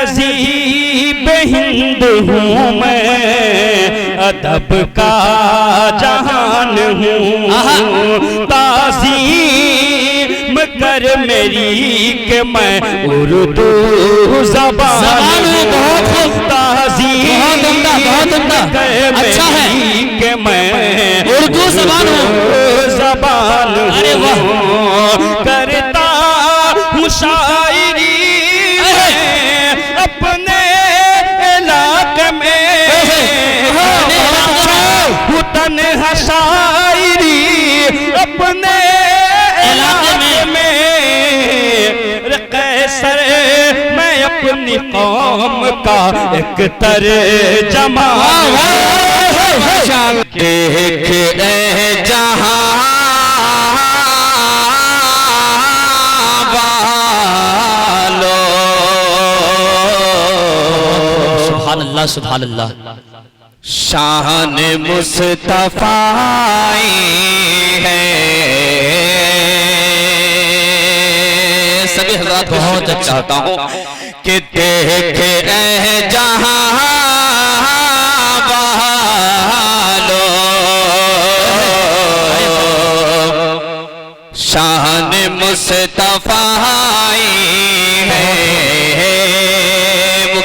तहजीब हिंद हूँ मैं, अदब का जहान हूँ। ताज़ीम कर मेरी कि मैं उर्दू ज़बान हूँ। ताज़ीम कर मेरी कि मैं उर्दू ज़बान हूँ। अरे वाह, करता हूँ शायरी अपने इलाके में, तन्हा शायरी अपने इलाके में। कैसर मैं अपनी कौम का एक तर्जमा, देख जहां सुभान अल्लाह। शान मुस्तफाई है। सभी हज़रात बहुत चाहता हूँ कि देखे जहां वालों, शान मुस्तफाई है।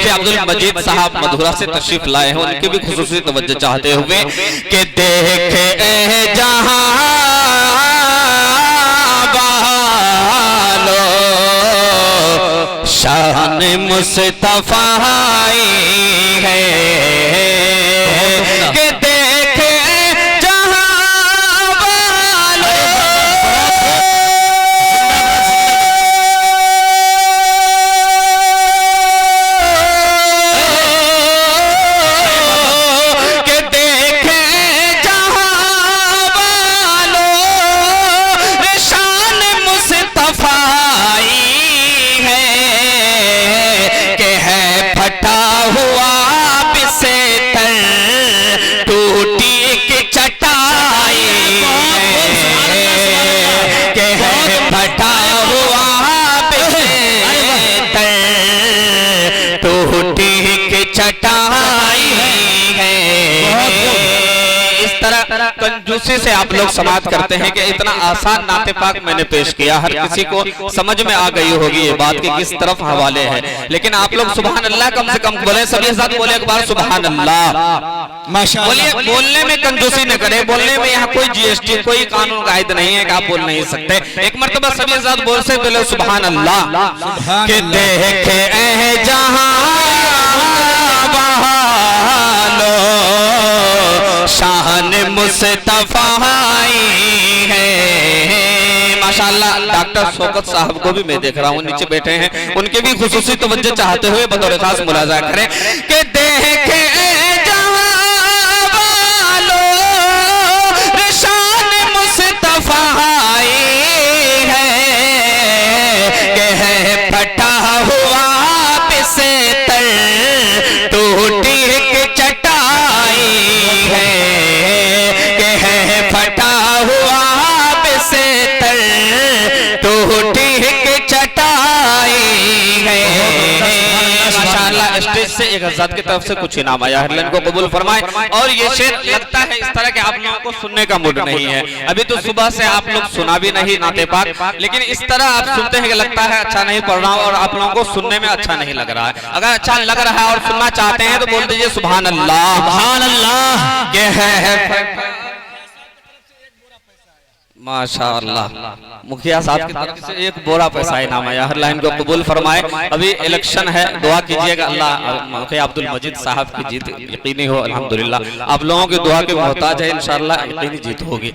अब्दुल मजीद साहब मधुरा से तशरीफ लाए हैं, उनकी भी खुसूसी तवज्जो चाहते हुए कि देखे जहां वालों, शान मुस्तफाई है। कि देखे जहां वालों, कंजूसी से आप लोग समाप्त करते हैं कि इतना आसान नाते पाक मैंने पेश किया, हर किसी को समझ में आ गई होगी ये बात कि किस तरफ हवाले है। लेकिन आप लोग सुभान अल्लाह कम से कम बोले, सभी साथ बोले एक बार सुभान अल्लाह। बोलिए, बोलने में कंजूसी न करे, बोलने में यहाँ कोई जीएसटी कोई कानून कायद नहीं है कि आप बोल नहीं सकते। एक मर्तबा सभी साथ बोल से बोले सुभान अल्लाह। कि देखे जहां शान मुस्तफाई है। माशाअल्लाह डॉक्टर शौकत साहब को भी मैं देख रहा हूँ नीचे बैठे हैं, उनके भी खुसूसी तवज्जो चाहते हुए बतौर खास मुलाजा करें कि देखे जहां वालों, शान मुस्तफाई है। कि है फटा हुआ बिस्तर, टूटी की चटाई है। कि है फटा हुआ बिस्तर, टूटी की चटाई है। माशाअल्लाह स्टेज से एक हज़रत की तरफ से कुछ इनाम आया है, इनको कबूल फरमाए। और ये शेर लगता है इस तरह के आप लोगों को सुनने का मूड नहीं है, अभी तो सुबह से आप लोग सुना भी नहीं नाते पाक, लेकिन इस तरह आप सुनते हैं कि लगता है अच्छा नहीं पढ़ रहा हूँ और आप लोगों को सुनने में अच्छा नहीं लग रहा है। अगर अच्छा लग रहा है और सुनना चाहते हैं तो बोल दीजिए सुभान अल्लाह। सुभान अल्लाह। माशाअल्लाह मुखिया साहब की तरफ से एक बोरा पैसा इनाम आया, हर लाइन को कबूल फरमाए। अभी इलेक्शन है, दुआ कीजिएगा अल्लाह मुखिया अब्दुल मजीद साहब की जीत यकीनी हो। अल्हम्दुलिल्लाह आप लोगों की दुआ के मोहताज है, इंशाअल्लाह यकीनी जीत होगी।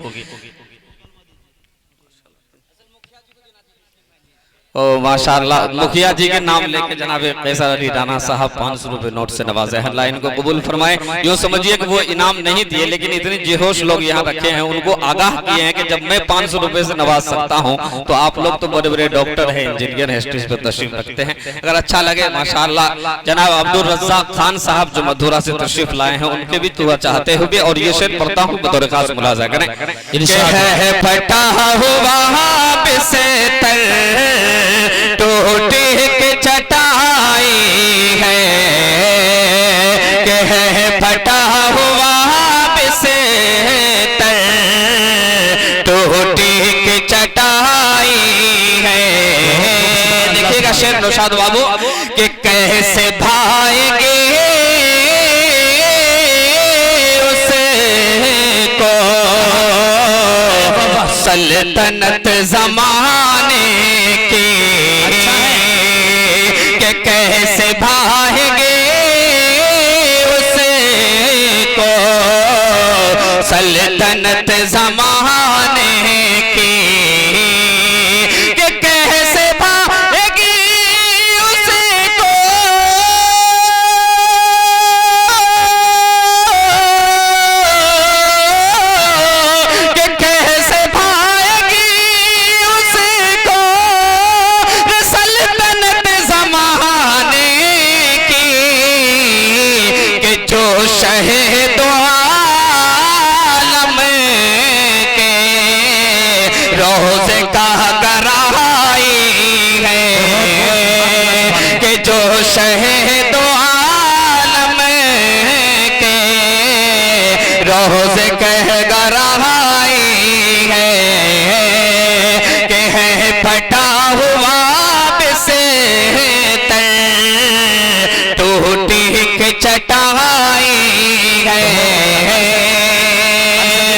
ओ माशाअल्लाह मुखिया जी के नाम लेके जनाब कैसर अली राना साहब 500 रुपए नोट से नवाजे हैं, अल्लाह इनको कबूल फरमाए। यूँ समझिए कि वो इनाम नहीं दिए, लेकिन इतनी जेहोश लोग यहाँ रखे हैं, उनको आगाह किए हैं कि जब मैं 500 रुपए से नवाज सकता हूँ तो आप लोग तो बड़े बड़े डॉक्टर हैं, इंजीनियर हैं, स्टेज पर तशरीफ रखते हैं। अगर अच्छा लगे माशाअल्लाह जनाब अब्दुल रज़्ज़ाक खान साहब जो मधुरा से तशरीफ लाए हैं उनके भी दुआ चाहते हुए और ये शेर पढ़ता हूँ बतौर खास मुलाजा करें। टूटी की चटाई नौशाद बाबू कि कैसे भाएंगे उसको सल्तनत जमाने की, कि कैसे भाएंगे उसको सल्तनत जमाने की, कि कैसे भाएगी उसको कि कैसे भाएगी उसको सल्तनत जमाने की, कि जो शहीद आलम के रोज़े का गराई है, कि जो शहीद आलम के रोज़े कह गराई है, कि है फटा हुआ बिस्तर टूटी की चटाई है।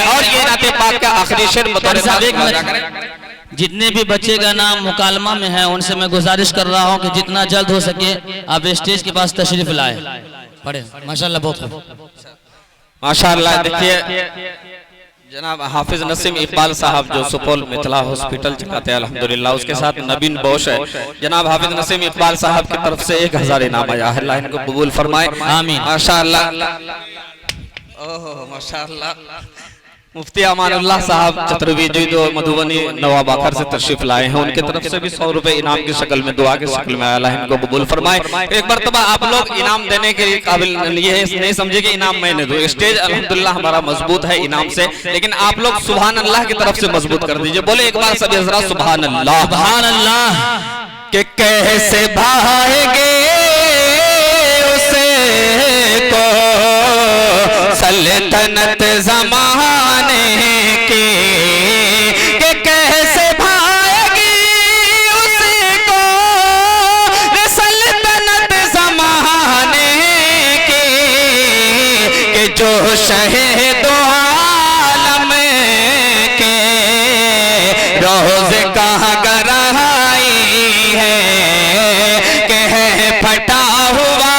और ये नाते पाक का आखिरी शेर बतौर जितने भी बच्चे का नाम मुकालमा में है उनसे मैं गुजारिश कर रहा हूं कि जितना जल्द हो सके आप स्टेज के पास तशरीफ लाए, पढ़े। माशाल्लाह, बहुत खूब, माशाल्लाह। देखिए जनाब हाफिज नसीम इकबाल साहब जो सुपौल मिथिला हॉस्पिटल चलाते हैं अल्हम्दुलिल्लाह, उसके साथ नबीन बोश है। जनाब हाफिज नसीम इकबाल साहब की तरफ से 1000 इनाम आया है, अल्लाह इनको कबूल फरमाए, आमीन। माशाल्लाह, ओह माशाल्लाह। मुफ्ती अमानुल्लाह साहब चतुर्वेदी जो मधुबनी नवाब आखर से तशरीफ लाए हैं, उनके तरफ से भी 100 रुपए इनाम की शक्ल में, दुआ की शक्ल में, अल्लाह इनको कबूल फरमाए। एक मरतबा आप लोग इनाम देने के काबिल ये नहीं समझे कि इनाम मैंने दो, स्टेज अल्हम्दुलिल्लाह हमारा मजबूत है इनाम से, लेकिन आप लोग सुभान अल्लाह की तरफ से मजबूत कर दीजिए। बोले एक बार सभी हज़रात सुभान अल्लाह, सुभान अल्लाह। कि कैसे भाएंगे उसे को सल्तनत जमाने की, कि कैसे भाएगी उसको सल्तनत जमाने की, कि जो शहीद आलम के रोज़े का गराई है, कि है फटा हुआ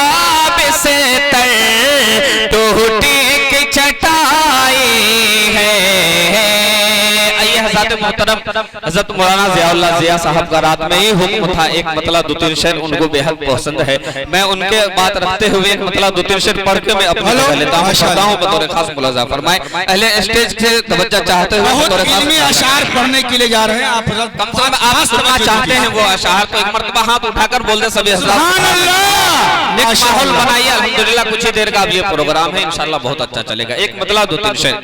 बिस्तर टूटी की चटाई है। आइए हज़रत मोहतरम हज़रत मौलाना ज़ियाउल्लाह ज़िया साहब का रात में ही हुक्म था, एक मतलब 2-3 शेर उनको बेहद पसंद है, मैं उनके बात रखते हुए एक मतलब 2-3 शेर पढ़ के मैं अपनी जगह लेता हूँ, पढ़ता हूँ बतौर खास मुलाजा फरमाए। पहले स्टेज से तवज्जो चाहते हुए बतौर खास अशार पढ़ने के लिए जा रहे हैं, आप कम से कम आप सुनना चाहते हैं वो अशार, तो एक मरतबा हाथ उठाकर बोल दे सभी हज़रात, माहौल बनाइए। अल्हम्दुलिल्लाह कुछ ही देर का अब ये प्रोग्राम है, इंशाल्लाह बहुत अच्छा चलेगा। एक मतलब 2-3 शेर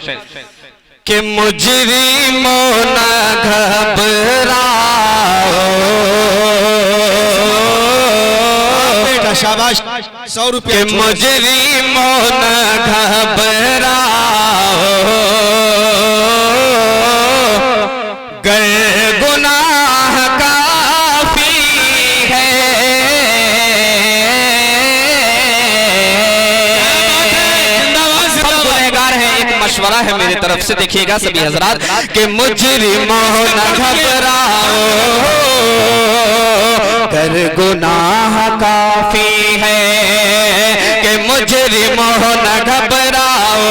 कि मुजरिमों न घबराओ, बेटा शाबाश, 100 रुपये। कि मुजरिमों न घबराओ, गर गुनाह काफी है, सब गुनहगार हैं। एक मशवरा है मेरी तरफ से, देखिएगा सभी हजरात, कि मुजरिमों न घबराओ गर गुनाह काफी है, कि मुजरिमों न घबराओ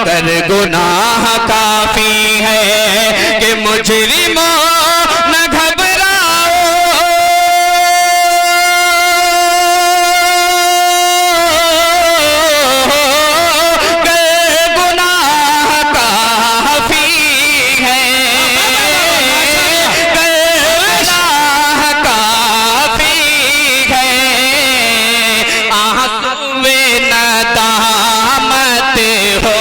गर गुनाह काफी है, कि मुजरिमों न घबराओ गर गुनाह काफी है, गुनाह काफी है, आंसुए नदामत हो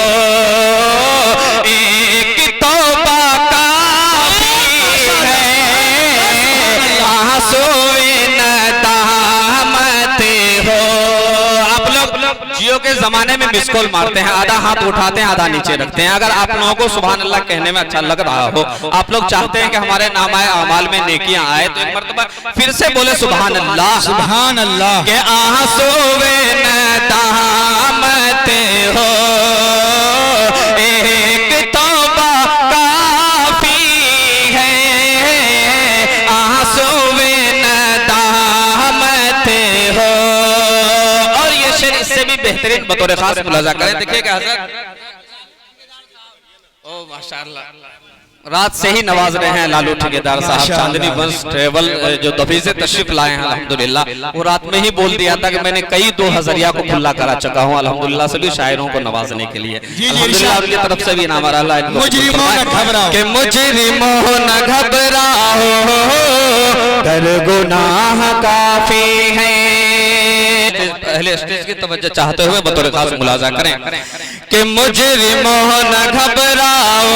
जियो के जमाने में मिस कॉल मारते हैं, आधा हाथ उठाते हैं आधा नीचे रखते हैं। अगर आप लोगों को सुभान अल्लाह कहने में अच्छा लग रहा हो, आप लोग चाहते हैं कि हमारे नामाए अमाल में नेकियां आए, तो एक मर्तबा फिर से बोले सुभान अल्लाह। सुभान अल्लाह। के आंसुए नदामत हो एक तौबा काफी है, आंसुए नदामत हो। और ये शेर इससे भी बेहतरीन बतौर खास मुलाजा करें। देखिएगा हज़रत, ओ माशाअल्लाह, रात से ही नवाज रहे हैं लालू ठेकेदार साहब। चांदनी वंश ट्रेवल जो दफी से तशरीफ लाए हैं अल्हम्दुलिल्लाह, वो रात में ही बोल दिया था कि मैंने कई 2 हज़रिया को खुला करा चुका हूँ अल्हम्दुलिल्लाह, सभी शायरों को नवाजने के लिए। अल्हम्दुलिल्लाह उनकी तरफ से भी इनाम आ रहा है। मुजरिमों न घबराओ, कि मुजरिमों न घबराओ, कर गुनाह काफी है। पहले स्टेज की तवज्जो चाहते हुए बतौर खास मुलाजा करें कि मुजरिमों न घबराओ,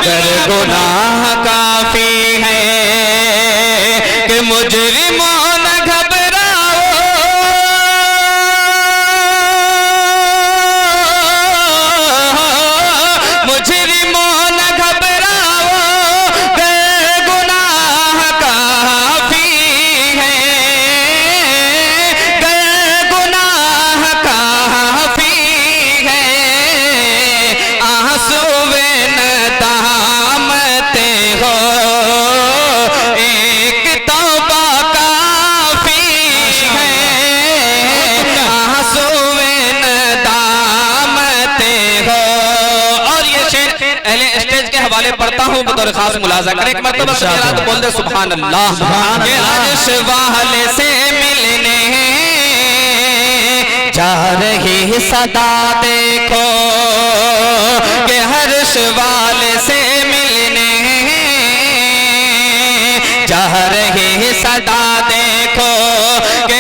कर गुनाह काफी है। कि मुजरिमों न घबराओ, मुजरिमों न घबराओ, कर गुनाह काफी है, कर गुनाह काफी है। आंसुए नदामत हो एक तौबा काफी है, आंसुए नदामत हो। और ये शेर अहले स्टेज के हवाले पढ़ता हूँ बतौर खास मुलाजा करें। एक मर्तबा सरात बोल दे सुभान अल्लाह। के अर्श वाले से मिलने जा रही सदा देखो, के हर्ष वाले से मिलने जा रही सदा देखो, के